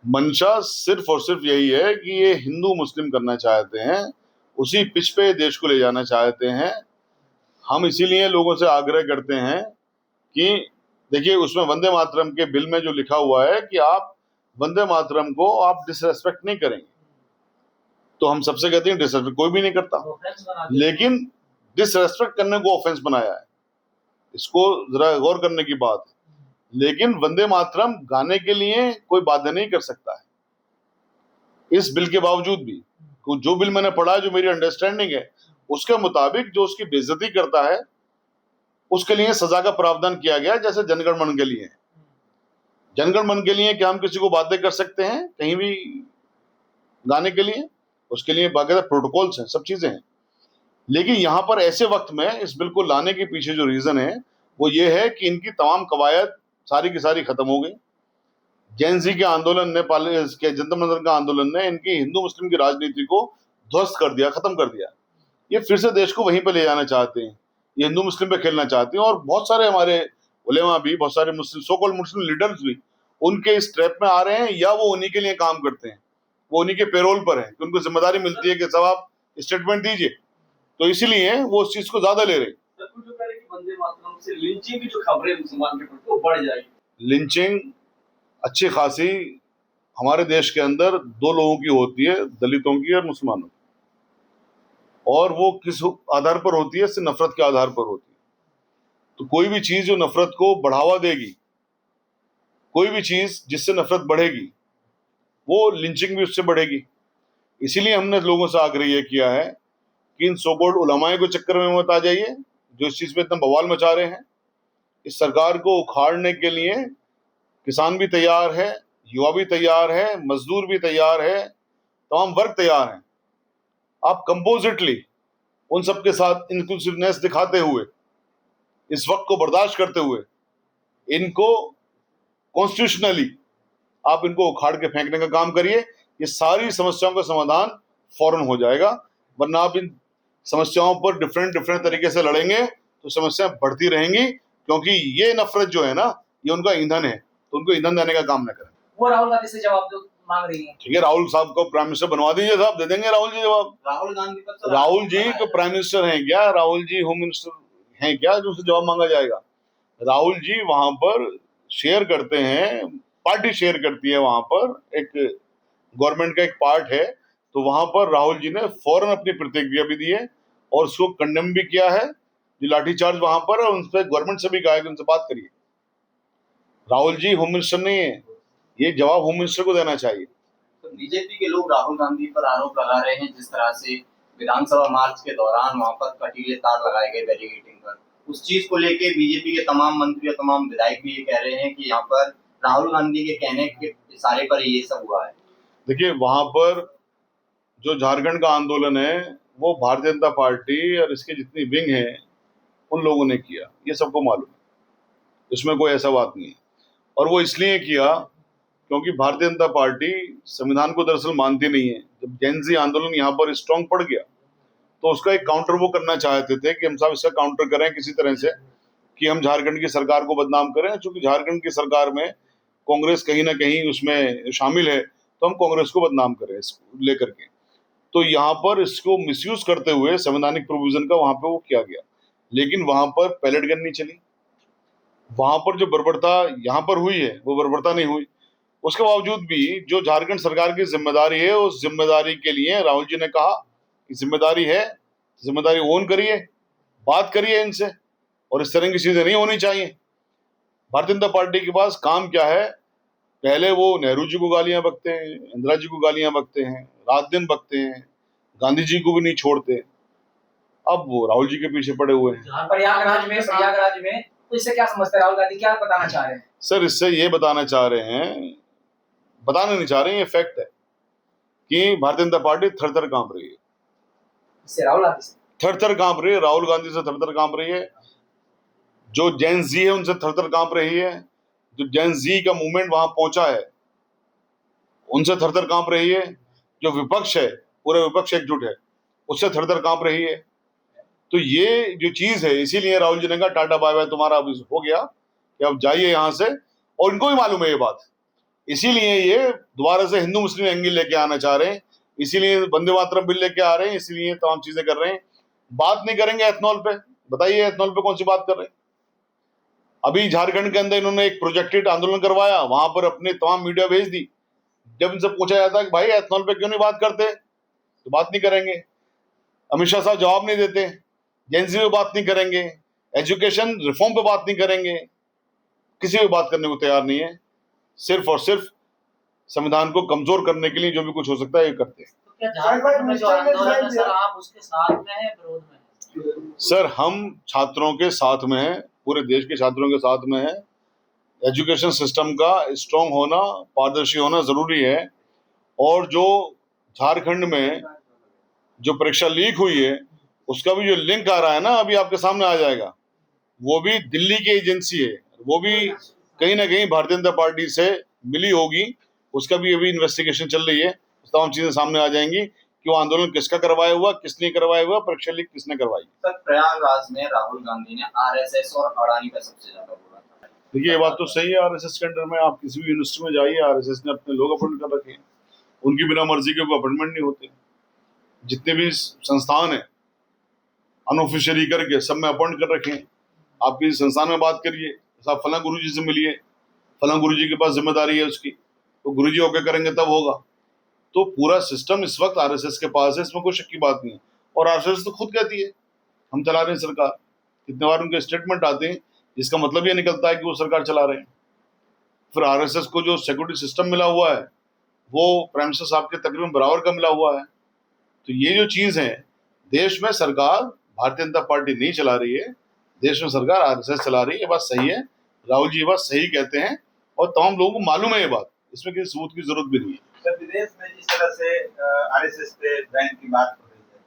मंशा सिर्फ और सिर्फ यही है कि ये हिंदू मुस्लिम करना चाहते हैं, उसी पिच पे देश को ले जाना चाहते हैं। हम इसीलिए लोगों से आग्रह करते हैं कि देखिए, उसमें वंदे मातरम के बिल में जो लिखा हुआ है कि आप वंदे मातरम को आप डिसरेस्पेक्ट नहीं करेंगे, तो हम सबसे कहते हैं डिसरेस्पेक्ट कोई भी नहीं करता, लेकिन डिसरेस्पेक्ट करने को ऑफेंस बनाया है। इसको जरा गौर करने की बात है। लेकिन वंदे मातरम गाने के लिए कोई बाध्य नहीं कर सकता है इस बिल के बावजूद भी। जो बिल मैंने पढ़ा, जो मेरी अंडरस्टैंडिंग है, उसके मुताबिक जो उसकी बेइज्जती करता है उसके लिए सजा का प्रावधान किया गया, जैसे जनगण मन के लिए। जनगण मन के लिए क्या हम किसी को बाध्य कर सकते हैं कहीं भी गाने के लिए? उसके लिए बाकायदा प्रोटोकॉल्स हैं, सब चीजें हैं। लेकिन यहाँ पर ऐसे वक्त में इस बिल को लाने के पीछे जो रीजन है वो ये है कि इनकी तमाम कवायद सारी की सारी खत्म हो गई। जैन जी के आंदोलन ने, जनता मंदिर का आंदोलन ने इनकी हिंदू मुस्लिम की राजनीति को ध्वस्त कर दिया, खत्म कर दिया। ये फिर से देश को वहीं पे ले जाना चाहते हैं, ये हिंदू मुस्लिम पे खेलना चाहते हैं। और बहुत सारे हमारे उलेमा भी, बहुत सारे मुस्लिम सो कॉल्ड मुस्लिम लीडर्स भी उनके इस ट्रैप में आ रहे हैं, या वो उन्हीं के लिए काम करते हैं, वो उन्हीं के पेरोल पर है कि उनको जिम्मेदारी मिलती है कि सब आप स्टेटमेंट दीजिए, तो इसीलिए वो उस चीज को ज्यादा ले रहे हैं। जो कह रहे हैं कि वंदे मातरम से लिंचिंग की जो खबरें मुसलमान के प्रति वो बढ़ जाएगी। लिंचिंग अच्छी खासी हमारे देश के अंदर दो लोगों की होती है, दलितों की और मुसलमानों की, और वो किस आधार पर होती है? सिर्फ नफरत के आधार पर होती है। तो कोई भी चीज जो नफरत को बढ़ावा देगी, कोई भी चीज जिससे नफरत बढ़ेगी, वो लिंचिंग भी उससे बढ़ेगी। इसीलिए हमने लोगों से आग्रह ये किया है कि इन सो कॉल्ड उलमाए के चक्कर में मत आ जाइए जो इस चीज पे इतना बवाल मचा रहे हैं। इस सरकार को उखाड़ने के लिए किसान भी तैयार है, युवा भी तैयार है, मजदूर भी तैयार है, तमाम वर्ग तैयार हैं। आप कंपोजिटली उन सबके साथ इंक्लूसिवनेस दिखाते हुए, इस वक्त को बर्दाश्त करते हुए, इनको कॉन्स्टिट्यूशनली आप इनको उखाड़ के फेंकने का काम करिए। ये सारी समस्याओं का समाधान फौरन हो जाएगा। वरना आप इन समस्याओं पर डिफरेंट डिफरेंट तरीके से लड़ेंगे तो समस्याएं बढ़ती रहेंगी, क्योंकि ये नफरत जो है ना, ये उनका ईंधन है, तो उनको ईंधन देने का काम न करें। वो राहुल गांधी से जवाब दो मांग रही है। ठीक है, राहुल साहब को प्राइम मिनिस्टर बनवा दीजिए साहब, दे देंगे राहुल जी जवाब। राहुल गांधी पर राहुल जी को प्राइम मिनिस्टर हैं क्या? राहुल जी होम मिनिस्टर हैं क्या जो उससे जवाब मांगा जाएगा? राहुल जी वहां पर शेयर करते हैं, पार्टी शेयर करती है, वहां पर एक गवर्नमेंट का एक पार्ट है, तो वहां पर राहुल जी ने फौरन अपनी प्रतिक्रिया भी दी है और उसको कंडेम भी किया है जो लाठीचार्ज वहां पर, और उनसे गवर्नमेंट से भी कहा है कि उनसे बात करिए। राहुल जी होम मिनिस्टर नहीं है, ये जवाब होम मिनिस्टर को देना चाहिए। तो बीजेपी के लोग राहुल गांधी पर आरोप लगा रहे हैं, जिस तरह से विधानसभा मार्च के दौरान वहां पर कटीले तार लगाए गए बैरिकेडिंग पर, उस चीज को लेके बीजेपी के तमाम मंत्री और तमाम विधायक भी ये कह रहे हैं कि यहाँ पर राहुल गांधी के कहने के इशारे पर ये सब हुआ है। देखिए, वहां पर जो झारखंड का आंदोलन है वो भारतीय जनता पार्टी और इसकी जितनी विंग है उन लोगों ने किया, ये सबको मालूम है, इसमें कोई ऐसा बात नहीं है। और वो इसलिए किया क्योंकि भारतीय जनता पार्टी संविधान को दरअसल मानती नहीं है। जब जैन जी आंदोलन यहाँ पर स्ट्रांग पड़ गया तो उसका एक काउंटर वो करना चाहते थे कि हम साहब इसका काउंटर करें किसी तरह से, कि हम झारखंड की सरकार को बदनाम करें, क्योंकि झारखंड की सरकार में कांग्रेस कहीं ना कहीं उसमें शामिल है, तो हम कांग्रेस को बदनाम करें इसको लेकर के। तो यहाँ पर इसको मिसयूज करते हुए संवैधानिक प्रोविजन का वहां पे वो किया गया, लेकिन वहां पर पैलेट गन नहीं चली। वहां पर जो बर्बरता यहाँ पर हुई है वो बर्बरता नहीं हुई। उसके बावजूद भी जो झारखंड सरकार की जिम्मेदारी है, उस जिम्मेदारी के लिए राहुल जी ने कहा कि जिम्मेदारी है, जिम्मेदारी ओन करिए, बात करिए इनसे, और इस तरह की चीजें नहीं होनी चाहिए। भारतीय जनता पार्टी के पास काम क्या है? पहले वो नेहरू जी को गालियां बकते हैं, इंदिरा जी को गालियां बकते हैं, रात दिन बकते हैं, गांधी जी को भी नहीं छोड़ते, अब वो राहुल जी के पीछे पड़े हुए हैं। प्रयागराज में तो इससे क्या समझते हैं? राहुल गांधी क्या बताना चाह रहे हैं? सर, इससे ये बताना चाह रहे हैं, बताना नहीं चाह रहे हैं, ये फैक्ट है कि भारतीय जनता पार्टी थर थर कांप रही है। राहुल गांधी से थर थर कांप रही है, राहुल गांधी से थर थर कांप रही है, जो जैन जी है उनसे थर थर कांप रही है, जो जैन जी का मूवमेंट वहां पहुंचा है उनसे थर थर कांप रही है, जो विपक्ष है, पूरा विपक्ष एकजुट है, उससे थर थर कांप रही है। तो ये जो चीज है, इसीलिए राहुल जी ने कहा टाटा बाय बाय, तुम्हारा अब हो गया कि अब जाइए यहां से। और इनको भी मालूम है ये बात, इसीलिए ये दोबारा से हिंदू मुस्लिम एंगल लेके आना चाह रहे हैं, इसीलिए वंदे मातरम बिल लेके आ रहे हैं, इसीलिए तमाम चीजें कर रहे हैं। बात नहीं करेंगे एथनॉल पे, बताइए एथनॉल पे कौन सी बात कर रहे हैं? अभी झारखंड के अंदर इन्होंने एक प्रोजेक्टेड आंदोलन करवाया, वहां पर अपने तमाम मीडिया भेज दी। जब इनसे पूछा जाता है कि भाई एथनॉल पे क्यों नहीं बात करते, तो बात नहीं करेंगे। अमित शाह साहब जवाब नहीं देते, जेएनजी पे बात नहीं करेंगे, एजुकेशन रिफॉर्म पे बात नहीं करेंगे, किसी भी बात करने को तैयार नहीं है। सिर्फ और सिर्फ संविधान को कमजोर करने के लिए जो भी कुछ हो सकता है ये करते हैं। तो क्या झारखंड में जो आंदोलन है सर, आप उसके साथ में हैं, विरोध में हैं? सर हम छात्रों के साथ में हैं, पूरे देश के छात्रों के साथ में हैं। एजुकेशन सिस्टम का स्ट्रांग होना, पारदर्शी होना जरूरी है। और जो झारखंड में जो परीक्षा लीक हुई है उसका भी जो लिंक आ रहा है ना, अभी आपके सामने आ जाएगा, वो भी दिल्ली की एजेंसी है, वो भी कहीं ना कहीं भारतीय जनता पार्टी से मिली होगी। उसका भी अभी इन्वेस्टिगेशन चल रही है, तमाम चीजें सामने आ जाएंगी कि वो आंदोलन किसका करवाया हुआ, किसने करवाया हुआ, परीक्षा लीक किसने करवाई। सर प्रयागराज में राहुल गांधी ने आरएसएस और अडानी का सबसे ज्यादा बोला था। देखिए ये बात तो सही है, आरएसएस के अंडर में आप किसी भी यूनिवर्सिटी में जाइए, आरएसएस ने अपने लोग अपॉइंट कर रखे हैं, उनकी बिना मर्जी के कोई अपॉइंटमेंट नहीं होते। जितने भी संस्थान है अनऑफिशियली करके सब में अपॉइंट कर रखे हैं। आप किसी संस्थान में बात करिए, आप फला गुरु जी से मिलिए, फला गुरु जी के पास जिम्मेदारी है उसकी, तो गुरु जी ओके करेंगे तब होगा। तो पूरा सिस्टम इस वक्त आरएसएस के पास है, इसमें कोई शक की बात नहीं है। और आरएसएस तो खुद कहती है हम चला रहे हैं सरकार, कितने बार उनके स्टेटमेंट आते हैं जिसका मतलब ये निकलता है कि वो सरकार चला रहे हैं। फिर आरएसएस को जो सिक्योरिटी सिस्टम मिला हुआ है वो प्राइम मिनिस्टर साहब के तकरीबन बराबर का मिला हुआ है। तो ये जो चीज है, देश में सरकार भारतीय जनता पार्टी नहीं चला रही है, देश में सरकार आरएसएस चला रही है। ये बात सही है, राहुल जी ये बात सही कहते हैं और तमाम लोगों को मालूम है ये बात, इसमें किसी सबूत की जरूरत भी नहीं है। सर विदेश में जिस तरह से आरएसएस पे बैन की बात हो रही है,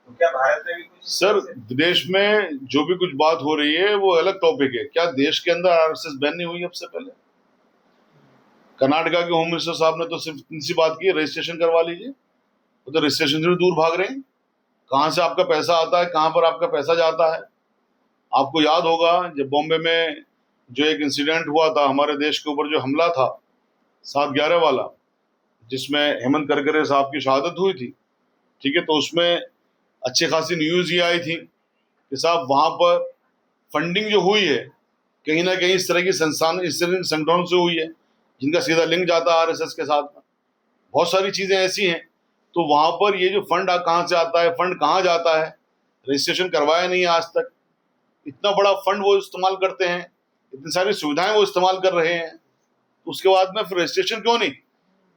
तो क्या भारत में भी कुछ? सर विदेश में जो भी कुछ बात हो रही है वो अलग टॉपिक है। क्या देश के अंदर आरएसएस बैन नहीं हुई? अब से पहले कर्नाटका के होम मिनिस्टर साहब ने तो सिर्फ इतनी सी बात की, रजिस्ट्रेशन करवा लीजिए। वो तो रजिस्ट्रेशन से दूर भाग रहे हैं। कहाँ से आपका पैसा आता है, कहाँ पर आपका पैसा जाता है? आपको याद होगा जब बॉम्बे में जो एक इंसिडेंट हुआ था, हमारे देश के ऊपर जो हमला था 7/11 वाला, जिसमें हेमंत करकरे साहब की शहादत हुई थी, ठीक है, तो उसमें अच्छी खासी न्यूज़ ये आई थी कि साहब वहाँ पर फंडिंग जो हुई है कहीं ना कहीं इस तरह की संस्थान, इस तरह के संगठनों से हुई है जिनका सीधा लिंक जाता है आरएसएस के साथ में। बहुत सारी चीज़ें ऐसी हैं। तो वहाँ पर ये जो फंड कहाँ से आता है, फंड कहाँ जाता है, रजिस्ट्रेशन करवाया नहीं है आज तक। इतना बड़ा फंड वो इस्तेमाल करते हैं, इतनी सारी सुविधाएं वो इस्तेमाल कर रहे हैं, तो उसके बाद में फिर रजिस्ट्रेशन क्यों नहीं?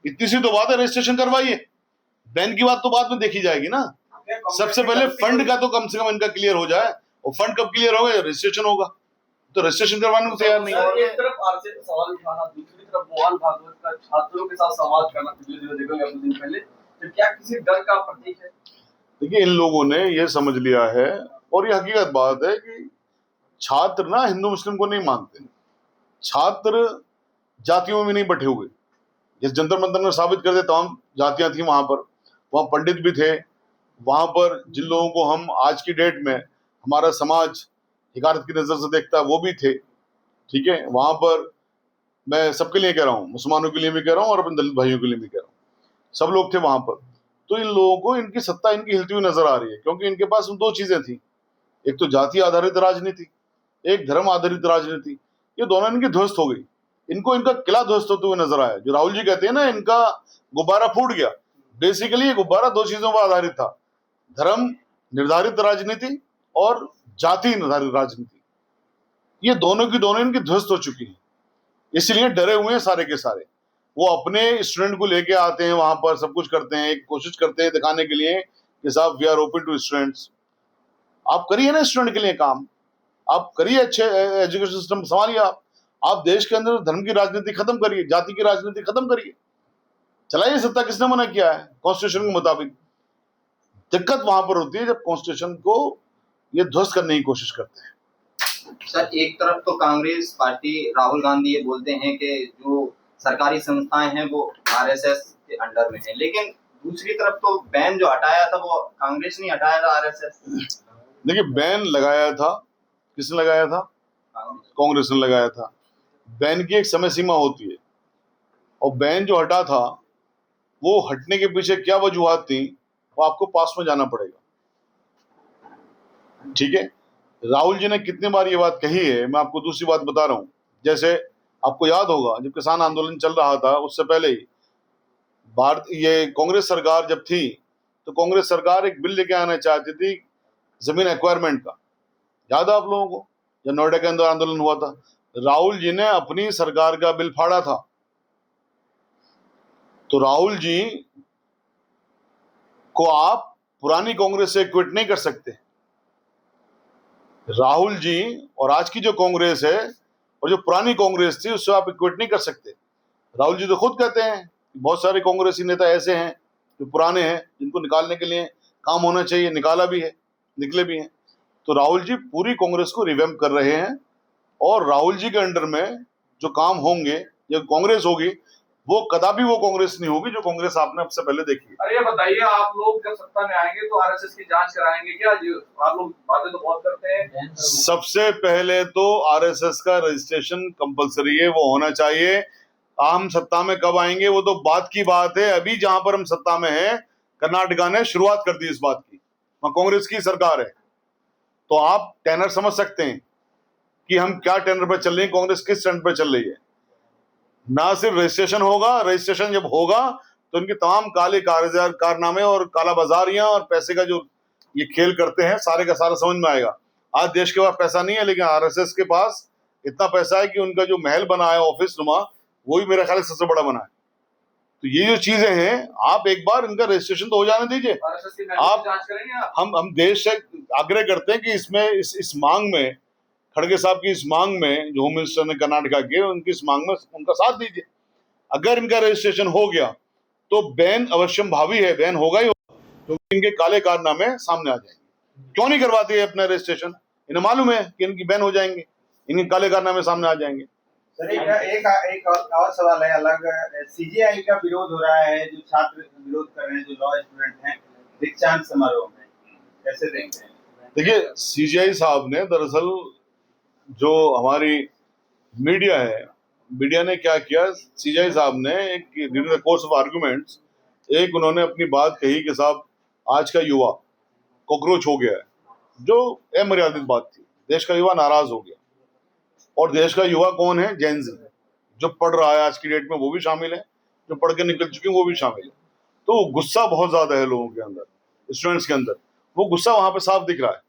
इतनी सी तो बात है, रजिस्ट्रेशन करवाइए। बैन की बात तो बाद में देखी जाएगी ना। सबसे पहले फंड का तो कम से कम इनका क्लियर हो जाए, और फंड कब क्लियर होगा? रजिस्ट्रेशन होगा। तो रजिस्ट्रेशन करवाने को तैयार नहीं है। एक तरफ आरएसएस का सवाल उठाना, दूसरी तरफ मोहन भागवत का छात्रों के साथ संवाद करना, जो देखोगे कुछ दिन पहले, तो क्या किसी डर का प्रतीक है? देखिए इन लोगों ने ये समझ लिया है, और ये हकीकत बात है कि छात्र ना हिंदू मुस्लिम को नहीं मानते। छात्र जातियों में नहीं बटे हुए। जिस जंतर मंतर में साबित कर दे तमाम जातियां थी वहां पर, वहां पंडित भी थे, वहां पर जिन लोगों को हम आज की डेट में हमारा समाज हिकारत की नजर से देखता है वो भी थे, ठीक है। वहां पर मैं सबके लिए कह रहा हूँ, मुसलमानों के लिए भी कह रहा हूँ और अपने दलित भाइयों के लिए भी कह रहा हूँ, सब लोग थे वहां पर। तो इन लोगों को इनकी सत्ता इनकी हिलती हुई नजर आ रही है, क्योंकि इनके पास दो चीजें थी, एक तो जाति आधारित राजनीति, एक धर्म आधारित राजनीति। ये दोनों इनकी ध्वस्त हो गई। इनको इनका किला ध्वस्त होते हुए नजर आया। जो राहुल जी कहते हैं ना इनका गुब्बारा फूट गया, बेसिकली ये गुब्बारा दो चीजों पर आधारित था, धर्म निर्धारित राजनीति और जाति निर्धारित राजनीति। ये दोनों की दोनों इनकी ध्वस्त हो चुकी है, इसलिए डरे हुए हैं सारे के सारे। वो अपने स्टूडेंट को लेके आते हैं वहां पर, सब कुछ करते हैं, एक कोशिश करते हैं दिखाने के लिए कि साहब we are open to students. आप करिए ना स्टूडेंट के लिए काम, आप करिए, अच्छे एजुकेशन सिस्टम संभालिए। आप देश के अंदर धर्म की राजनीति खत्म करिए, जाति की राजनीति खत्म करिए, चलाइए सत्ता। किसने मना किया है? कॉन्स्टिट्यूशन के मुताबिक। दिक्कत वहां पर होती है जब कॉन्स्टिट्यूशन को ये ध्वस्त करने की कोशिश करते हैं। सर एक तरफ तो कांग्रेस पार्टी, राहुल गांधी ये बोलते हैं कि जो सरकारी संस्थाएं हैं वो आरएसएस के अंडर में है, लेकिन दूसरी तरफ तो बैन जो हटाया था वो कांग्रेस ने हटाया था, आरएसएस। देखिए बैन लगाया था, किसने लगाया था? कांग्रेस ने लगाया था। बैन की एक समय सीमा होती है, और बैन जो हटा था वो हटने के पीछे क्या वजूहात थी वो आपको पास में जाना पड़ेगा। ठीक है, राहुल जी ने कितनी बार ये बात कही है, मैं आपको दूसरी बात बता रहा हूं। जैसे आपको याद होगा जब किसान आंदोलन चल रहा था उससे पहले ही ये कांग्रेस सरकार जब थी तो कांग्रेस सरकार एक बिल लेके आना चाहती थी जमीन एक्वायरमेंट का, याद है आप लोगों को, जब नोएडा के अंदर आंदोलन हुआ था राहुल जी ने अपनी सरकार का बिल फाड़ा था। तो राहुल जी को आप पुरानी कांग्रेस से क्विट नहीं कर सकते। राहुल जी और आज की जो कांग्रेस है और जो पुरानी कांग्रेस थी उससे आप क्विट नहीं कर सकते। राहुल जी तो खुद कहते हैं बहुत सारे कांग्रेसी नेता ऐसे हैं जो पुराने हैं जिनको निकालने के लिए काम होना चाहिए, निकाला भी है, निकले भी हैं। तो राहुल जी पूरी कांग्रेस को रिवैम्प कर रहे हैं और राहुल जी के अंडर में जो काम होंगे या कांग्रेस होगी वो कदापि वो कांग्रेस नहीं होगी जो कांग्रेस आपने अब से पहले देखी है। अरे ये बताइए, आप लोग जब सत्ता में आएंगे तो आरएसएस की जांच कराएंगे क्या? आप लोग बातें तो बहुत करते हैं। सबसे पहले तो आरएसएस का रजिस्ट्रेशन कंपलसरी है, वो होना चाहिए। हम सत्ता में कब आएंगे वो तो बात की बात है। अभी जहां पर हम सत्ता में हैं कर्नाटका ने शुरुआत कर दी इस बात की, वहां कांग्रेस की सरकार है। तो आप टेनर समझ सकते हैं कि हम क्या टेनर पर चल रहे हैं, कांग्रेस किस टेनर पर चल रही है। ना सिर्फ रजिस्ट्रेशन होगा, रजिस्ट्रेशन जब होगा तो इनके तमाम काले कारनामे और काला बाजारियां और पैसे का जो ये खेल करते हैं सारे का सारा समझ में आएगा। आज देश के पास पैसा नहीं है लेकिन आरएसएस के पास इतना पैसा है कि उनका जो महल बना है ऑफिस नुमा वो भी मेरे ख्याल से सबसे बड़ा बना है। तो ये जो चीजें हैं आप एक बार इनका रजिस्ट्रेशन तो हो जाने दीजिए। आप जांच करेंगे आप? हम देश से आग्रह करते हैं कि इसमें इस मांग में, खड़गे साहब की इस मांग में जो होम मिनिस्टर ने कर्नाटका के, उनकी इस मांग में उनका साथ दीजिए। अगर इनका रजिस्ट्रेशन हो गया तो बैन अवश्यम भावी है, बैन होगा ही होगा क्योंकि इनके काले कारनामे सामने आ जाएंगे। क्यों नहीं करवाती है अपना रजिस्ट्रेशन? इन्हें मालूम है कि इनकी बैन हो जाएंगे, इनके काले कारनामे सामने आ जाएंगे। सर एक और सवाल है अलग। सीजेआई का विरोध हो रहा है, जो छात्र विरोध कर रहे हैं, जो लॉ स्टूडेंट हैं दीक्षांत समारोह में, कैसे देखते हैं? देखिए सीजेआई साहब ने दरअसल जो हमारी मीडिया है, मीडिया ने क्या किया, सीजेआई साहब ने एक during the course of arguments एक उन्होंने अपनी बात कही कि साहब आज का युवा कॉकरोच हो गया है, जो अमर्यादित बात थी। देश का युवा नाराज हो गया और देश का युवा कौन है? जेन ज़ी, जो पढ़ रहा है आज की डेट में वो भी शामिल है, जो पढ़ के निकल चुके हैं वो भी शामिल है। तो गुस्सा बहुत ज्यादा है लोगों के अंदर, स्टूडेंट्स के अंदर, वो गुस्सा वहां पे साफ दिख रहा है।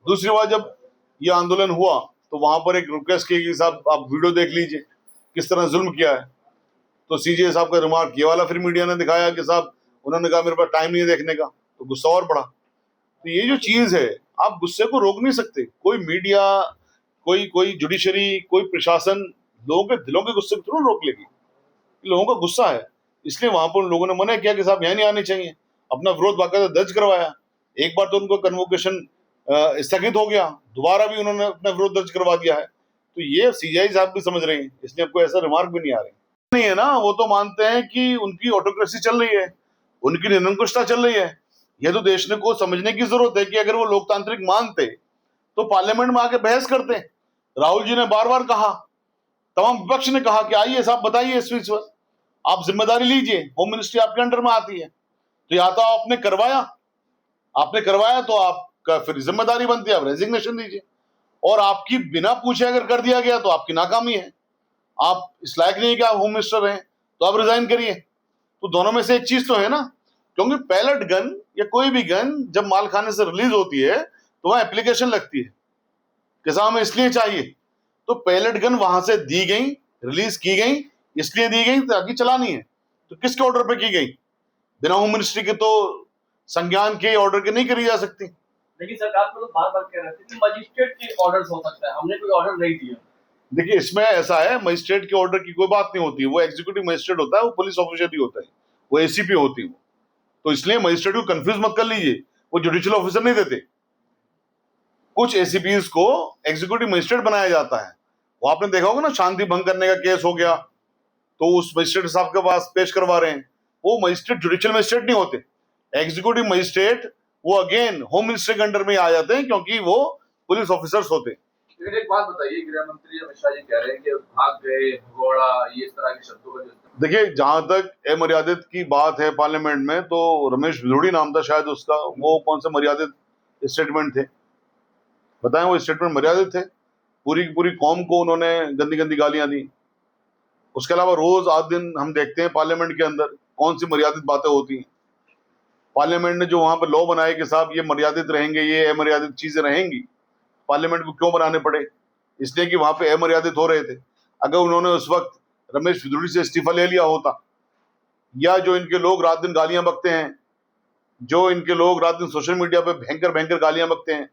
दूसरी बात, जब ये आंदोलन हुआ तो वहां पर एक रिक्वेस्ट की कि साहब आप वीडियो देख लीजिए किस तरह जुल्म किया है। तो सीजे साहब का रिमार्क ये वाला फिर मीडिया ने दिखाया कि साहब उन्होंने कहा मेरे पास टाइम नहीं है देखने का, तो गुस्सा और बढ़ा। तो ये जो चीज है आप गुस्से को रोक नहीं सकते। कोई मीडिया, कोई जुडिशरी, कोई प्रशासन लोगों के दिलों के गुस्से को जरूर रोक लेगी। लोगों का गुस्सा है, इसलिए वहां पर उन लोगों ने मना किया कि साहब यहाँ नहीं आने चाहिए, अपना विरोध बाकायदा दर्ज करवाया। एक बार तो उनको कन्वोकेशन स्थगित हो गया, दोबारा भी उन्होंने अपना विरोध दर्ज करवा दिया है। तो ये सीजीआई साहब भी समझ रहे हैं, इसलिए आपको ऐसा रिमार्क भी नहीं आ रहे नहीं है ना। वो तो मानते हैं कि उनकी ऑटोक्रेसी चल रही है, उनकी निरंकुशता चल रही है। यह तो देश को समझने की जरूरत है कि अगर वो लोकतांत्रिक मानते तो पार्लियामेंट में आके बहस करते। राहुल जी ने बार बार कहा, तमाम विपक्ष ने कहा कि आइए साहब बताइए इस विषय पर, आप जिम्मेदारी लीजिए, होम मिनिस्ट्री आपके अंडर में आती है। तो या तो आपने करवाया तो आपका फिर जिम्मेदारी बनती है, आप रेजिग्नेशन दीजिए। और आपकी बिना पूछे अगर कर दिया गया तो आपकी नाकामी है, आप इस लायक नहीं कि आप होम मिनिस्टर हैं, तो आप रिजाइन करिए। तो दोनों में से एक चीज तो है ना, क्योंकि पैलेट गन या कोई भी गन जब मालखाने से रिलीज होती है तो वहां एप्लीकेशन लगती है कि साहब हमें इसलिए चाहिए। तो पैलेट गन वहां से दी गई, रिलीज की गई, इसलिए दी गई ताकि चलानी है। तो किसके ऑर्डर पे की गई? बिना होम मिनिस्ट्री के तो संज्ञान के ऑर्डर के नहीं करी जा सकती। लेकिन सरकार को तो बार बार कह रहे थे कि मजिस्ट्रेट के ऑर्डर हो सकता है, हमने कोई ऑर्डर नहीं दिया। देखिए इसमें ऐसा है, मजिस्ट्रेट के ऑर्डर की कोई बात नहीं होती, वो एग्जीक्यूटिव मजिस्ट्रेट होता है, वो पुलिस ऑफिसर ही होता है, वो एसीपी होती है। तो इसलिए मजिस्ट्रेट को कंफ्यूज मत कर लीजिए, वो जुडिशियल ऑफिसर नहीं देते। कुछ एसीपीज को एग्जीक्यूटिव मजिस्ट्रेट बनाया जाता है। वो आपने देखा होगा ना, शांति भंग करने का केस हो गया तो उस मजिस्ट्रेट साहब के पास पेश करवा रहे हैं, वो मजिस्ट्रेट जुडिशियल मजिस्ट्रेट नहीं होते। एग्जीक्यूटिव मजिस्ट्रेट वो अगेन होम मिनिस्ट्री के अंडर में आ जाते हैं क्योंकि वो पुलिस ऑफिसर्स होते हैं। लेकिन एक बात बताइए, गृह मंत्री अमित शाह जी कह रहे हैं कि भाग गए, भगोड़ा, ये इस तरह के शब्दों का जो इस्तेमाल। देखिए, जहां तक अमर्यादित की बात है पार्लियामेंट में, तो रमेश भिलोड़ी नाम था शायद उसका, वो कौन से मर्यादित स्टेटमेंट थे बताएं? वो स्टेटमेंट मर्यादित थे? पूरी की पूरी कौम को उन्होंने गंदी गंदी गालियां दी। उसके अलावा रोज आज दिन हम देखते हैं पार्लियामेंट के अंदर कौन सी मर्यादित बातें होती हैं। पार्लियामेंट ने जो वहां पर लॉ बनाए कि साहब ये मर्यादित रहेंगे, ये अमर्यादित चीजें रहेंगी, पार्लियामेंट को क्यों बनाने पड़े? इसलिए कि वहां पे अमर्यादित हो रहे थे। अगर उन्होंने उस वक्त रमेश भिलोड़ी से इस्तीफा ले लिया होता, या जो इनके लोग रात दिन गालियां बकते हैं, जो इनके लोग रात दिन सोशल मीडिया पे भयंकर भयंकर गालियां बकते हैं,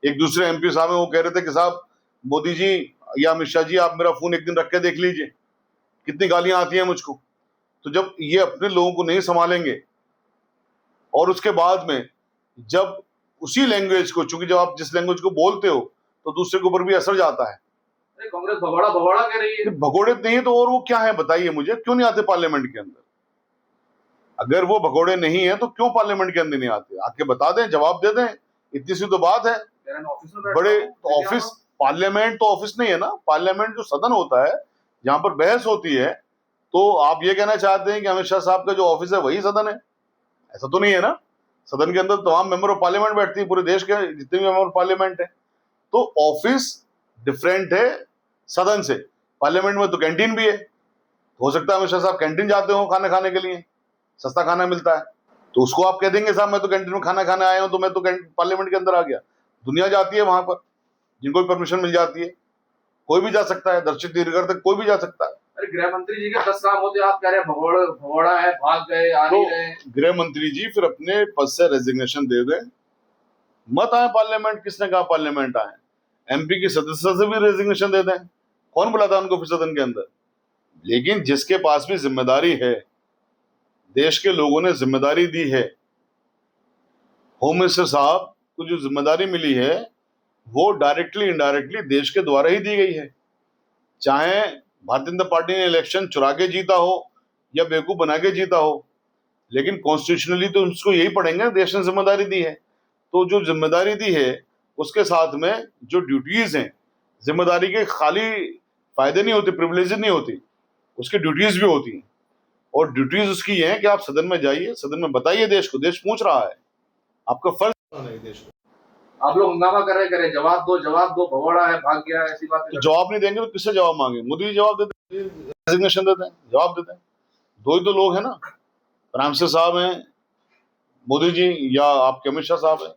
एक दूसरे एमपी साहब हैं वो कह रहे थे कि साहब मोदी जी या अमित शाह जी आप मेरा फोन एक दिन रख के देख लीजिए, कितनी गालियां आती हैं मुझको। तो जब ये अपने लोगों को नहीं संभालेंगे, और उसके बाद में जब उसी लैंग्वेज को, चूंकि जब आप जिस लैंग्वेज को बोलते हो तो दूसरे के ऊपर भी असर जाता है। अरे कांग्रेस भगोड़ा भगोड़ा कह रही है। भगोड़े नहीं है तो और वो क्या है बताइए मुझे? क्यों नहीं आते पार्लियामेंट के अंदर? अगर वो भगोड़े नहीं है तो क्यों पार्लियामेंट के अंदर नहीं आते? आके बता दें, जवाब दे दें, इतनी सी तो बात है। कह रहे हैं ऑफिस में बड़े बैठता हूं, ऑफिस, पार्लियामेंट तो ऑफिस नहीं है ना। पार्लियामेंट जो सदन होता है जहां पर बहस होती है, तो आप ये कहना चाहते हैं कि अमित शाह साहब का जो ऑफिस है वही सदन है? ऐसा तो नहीं है ना। सदन के अंदर तमाम मेंबर ऑफ पार्लियामेंट बैठती है, पूरे देश के जितने भी मेंबर ऑफ पार्लियामेंट है। तो ऑफिस डिफरेंट है सदन से। पार्लियामेंट में तो कैंटीन भी है, हो सकता है अमित शाह साहब कैंटीन जाते हो खाना खाने के लिए, सस्ता खाना मिलता है, तो उसको आप कह देंगे साहब मैं तो कैंटीन में खाना खाने आया हूं, तो मैं तो पार्लियामेंट के अंदर आ गया। दुनिया जाती है वहां पर, जिनको भी परमिशन मिल जाती है, कोई भी जा सकता है, दर्शित दीर्घर तक कोई भी जा सकता है। अरे गृह मंत्री जी के 10 काम होते, आप कह रहे हैं भगोड़ा है, भाग गए, आ नहीं रहे। गृह मंत्री जी फिर अपने पद से रेजिग्नेशन दे दें, मत आए पार्लियामेंट। किसने कहा पार्लियामेंट आए? एमपी की सदस्यता से भी रेजिग्नेशन दे दें, कौन बुलाता है उनको फिर सदन के अंदर? लेकिन जिसके पास भी जिम्मेदारी है, देश के लोगों ने जिम्मेदारी दी है, होम मिनिस्टर साहब को जो जिम्मेदारी मिली है वो डायरेक्टली इनडायरेक्टली देश के द्वारा ही दी गई है। चाहे भारतीय जनता पार्टी ने इलेक्शन चुरा के जीता हो या बेवकूफ बना के जीता हो, लेकिन कॉन्स्टिट्यूशनली तो उसको यही पड़ेंगे, देश ने जिम्मेदारी दी है। तो जो जिम्मेदारी दी है उसके साथ में जो ड्यूटीज हैं, जिम्मेदारी के खाली फायदे नहीं होते, प्रिविलेज नहीं होती, उसकी ड्यूटीज भी होती हैं। और ड्यूटीज उसकी ये है कि आप सदन में जाइए, सदन में बताइए देश को, देश पूछ रहा है, आपका फर्ज है देश को। आप लोग हंगामा कर रहे, जवाब दो, भगोड़ा है, भाग गया, ऐसी बातें। तो जवाब नहीं देंगे तो किससे जवाब मांगे? मोदी जी जवाब देते हैं, रेजिग्नेशन देते हैं, जवाब देते हैं। दो ही तो लोग हैं ना, प्राइम मिनिस्टर साहब हैं मोदी जी, या आपके अमित शाह साहब हैं।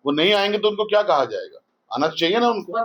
वो नहीं आएंगे तो उनको क्या कहा जाएगा? आना चाहिए ना उनको।